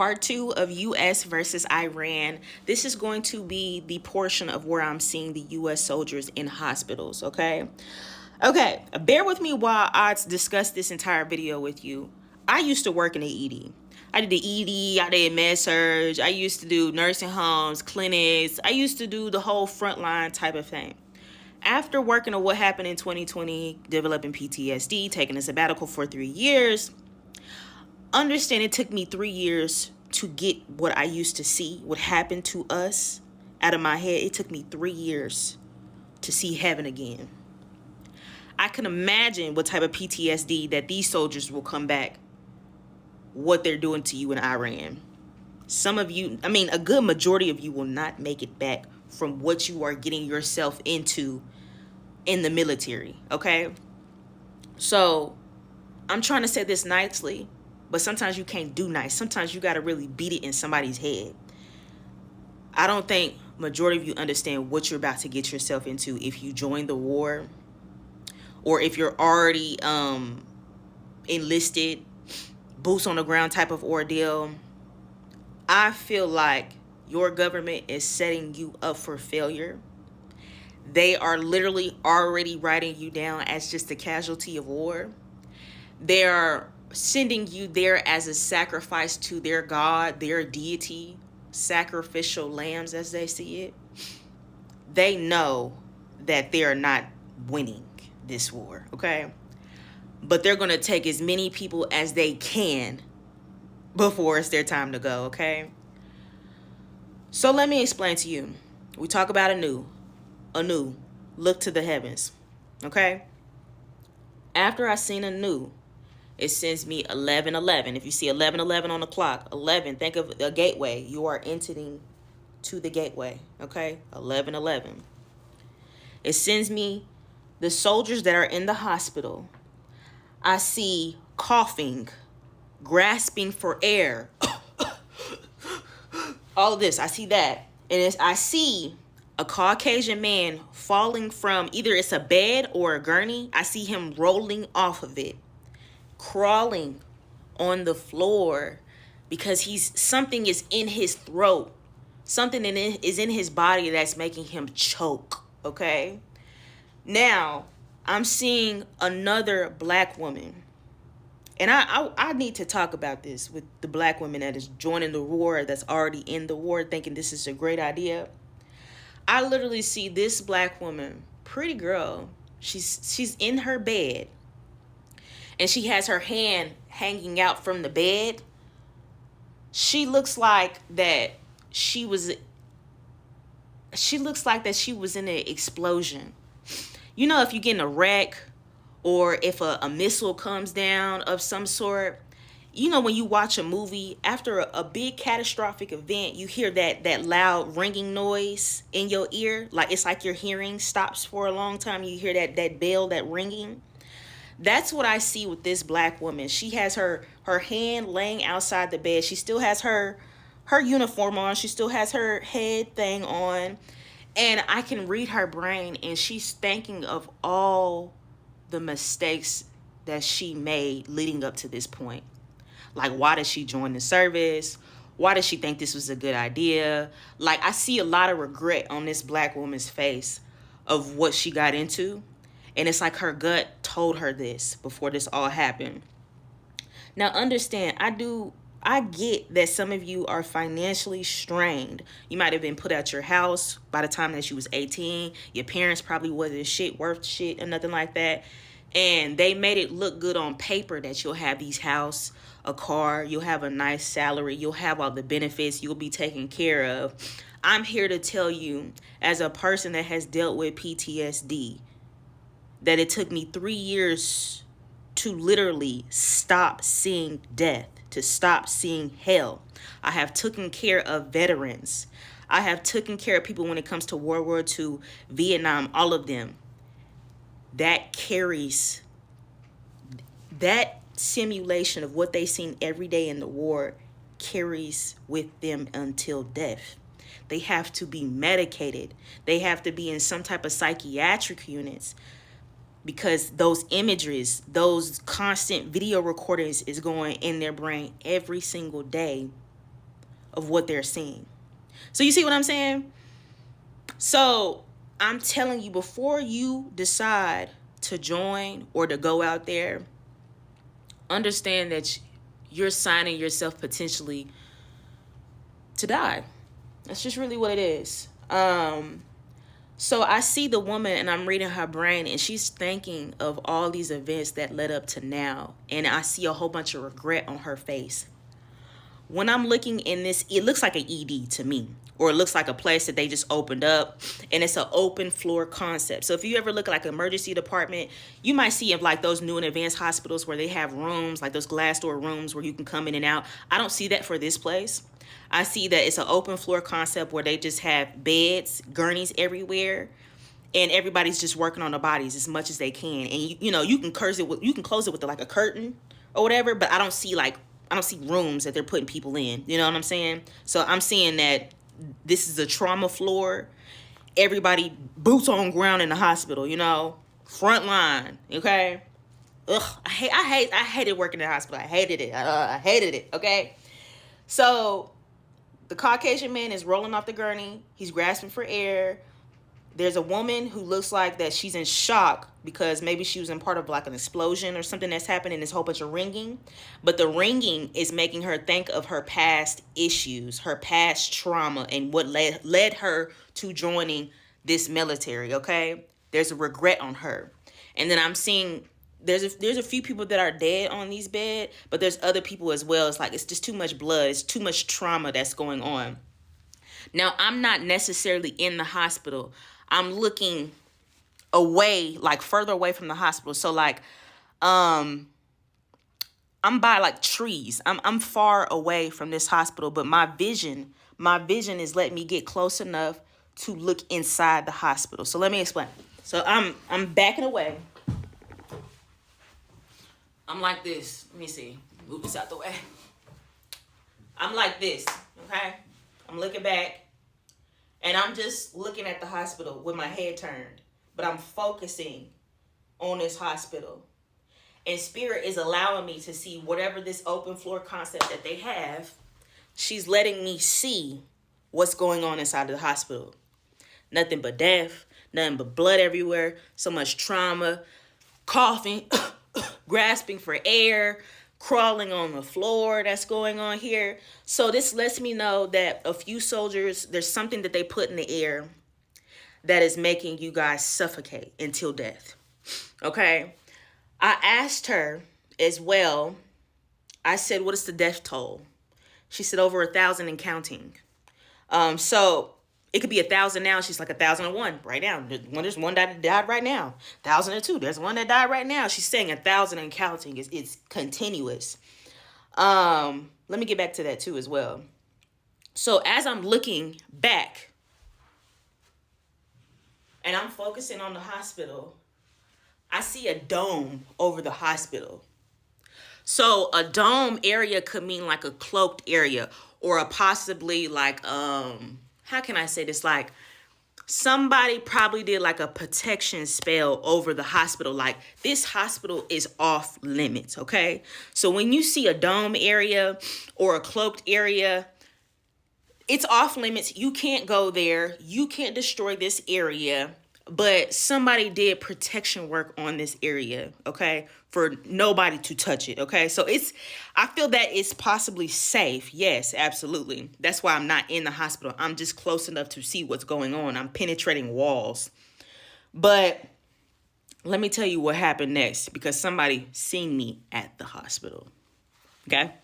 part two of US versus Iran. This is going to be the portion of where I'm seeing the US soldiers in hospitals, okay? Okay, bear with me while I discuss this entire video with you. I used to work in the ED. I did the ED, I did med surg, I used to do nursing homes, clinics, I used to do the whole frontline type of thing. After working on what happened in 2020, developing PTSD, taking a sabbatical for 3 years, understand it took me 3 years to get what I used to see, what happened to us, out of my head. It took me 3 years to see heaven again. I can imagine what type of PTSD that these soldiers will come back, what they're doing to you in Iran. Some of you, a good majority of you will not make it back from what you are getting yourself into in the military, okay? So, I'm trying to say this nicely, but sometimes you can't do nice. Sometimes you got to really beat it in somebody's head. I don't think majority of you understand what you're about to get yourself into if you join the war, or if you're already enlisted, boots on the ground type of ordeal. I feel like your government is setting you up for failure. They are literally already writing you down as just a casualty of war. They are sending you there as a sacrifice to their God, their deity, sacrificial lambs as they see it. They know that they are not winning this war, okay? But they're going to take as many people as they can before it's their time to go, okay? So let me explain to you. We talk about anew, look to the heavens, okay? After I seen anew, it sends me 11:11. If you see 11:11 on the clock, 11, think of a gateway. You are entering to the gateway, okay? 11:11. It sends me the soldiers that are in the hospital. I see coughing, grasping for air. All of this, I see that. And I see a Caucasian man falling from either it's a bed or a gurney. I see him rolling off of it, crawling on the floor because something is in his throat. Something is in his body that's making him choke, okay? Now, I'm seeing another black woman. And I need to talk about this with the black women that is joining the war, that's already in the war, thinking this is a great idea. I literally see this black woman, pretty girl. She's in her bed, and she has her hand hanging out from the bed. She looks like that she was in an explosion. You know, if you get in a wreck, or if a missile comes down of some sort, you know, when you watch a movie, after a big catastrophic event, you hear that loud ringing noise in your ear. Like, it's like your hearing stops for a long time. You hear that bell, that ringing. That's what I see with this black woman. She has her hand laying outside the bed. She still has her uniform on. She still has her head thing on. And I can read her brain, and she's thinking of all the mistakes that she made leading up to this point. Like, why did she join the service? Why did she think this was a good idea? Like, I see a lot of regret on this black woman's face of what she got into. And it's like her gut told her this before this all happened. Now, understand, I get that some of you are financially strained. You might have been put out your house by the time that you was 18. Your parents probably wasn't worth shit or nothing like that. And they made it look good on paper that you'll have these house, a car, you'll have a nice salary, you'll have all the benefits, you'll be taken care of. I'm here to tell you, as a person that has dealt with PTSD, that it took me 3 years to literally stop seeing death, to stop seeing hell. I have taken care of veterans. I have taken care of people when it comes to World War II, Vietnam, all of them. That carries, that simulation of what they seen every day in the war carries with them until death. They have to be medicated. They have to be in some type of psychiatric units, because those images, those constant video recordings is going in their brain every single day of what they're seeing. So you see what I'm saying? So I'm telling you, before you decide to join or to go out there, understand that you're signing yourself potentially to die. That's just really what it is. So I see the woman and I'm reading her brain and she's thinking of all these events that led up to now. And I see a whole bunch of regret on her face. When I'm looking in this, it looks like an ED to me, or it looks like a place that they just opened up, and it's an open floor concept. So if you ever look at like an emergency department, you might see of like those new and advanced hospitals where they have rooms, like those glass door rooms where you can come in and out. I don't see that for this place. I see that it's an open floor concept where they just have beds, gurneys everywhere, and everybody's just working on the bodies as much as they can. And you can close it with like a curtain or whatever, but I don't see rooms that they're putting people in. You know what I'm saying? So I'm seeing that this is a trauma floor. Everybody boots on ground in the hospital, front line. Okay. Ugh, I hated working in the hospital. I hated it. Okay. So the Caucasian man is rolling off the gurney. He's grasping for air. There's a woman who looks like that she's in shock because maybe she was in part of like an explosion or something that's happening. There's a whole bunch of ringing. But the ringing is making her think of her past issues, her past trauma, and what led her to joining this military, okay? There's a regret on her. And then I'm seeing there's a few people that are dead on these beds, but there's other people as well. It's like it's just too much blood. It's too much trauma that's going on. Now, I'm not necessarily in the hospital. I'm looking away, like further away from the hospital. So like, I'm by like trees. I'm far away from this hospital, but my vision is letting me get close enough to look inside the hospital. So let me explain. So I'm backing away. I'm like this. Let me see. Move this out the way. I'm like this, okay? I'm looking back. And I'm just looking at the hospital with my head turned. But I'm focusing on this hospital. And Spirit is allowing me to see whatever this open floor concept that they have. She's letting me see what's going on inside of the hospital. Nothing but death. Nothing but blood everywhere. So much trauma. Coughing. Grasping for air. Crawling on the floor that's going on here. So this lets me know that a few soldiers, there's something that they put in the air that is making you guys suffocate until death. Okay. I asked her as well. I said, what is the death toll? She said over 1,000 and counting. So it could be 1,000 now. She's like 1,001 right now. There's one that died right now. 1,002. There's one that died right now. She's saying 1,000 and counting. It's continuous. Let me get back to that too as well. So as I'm looking back and I'm focusing on the hospital, I see a dome over the hospital. So a dome area could mean like a cloaked area or a possibly like, how can I say this? Like somebody probably did like a protection spell over the hospital. Like this hospital is off limits. Okay. So when you see a dome area or a cloaked area, it's off limits. You can't go there. You can't destroy this area. But somebody did protection work on this area, okay, for nobody to touch it, okay? So I feel that it's possibly safe. Yes, absolutely. That's why I'm not in the hospital. I'm just close enough to see what's going on. I'm penetrating walls. But let me tell you what happened next, because somebody seen me at the hospital, okay?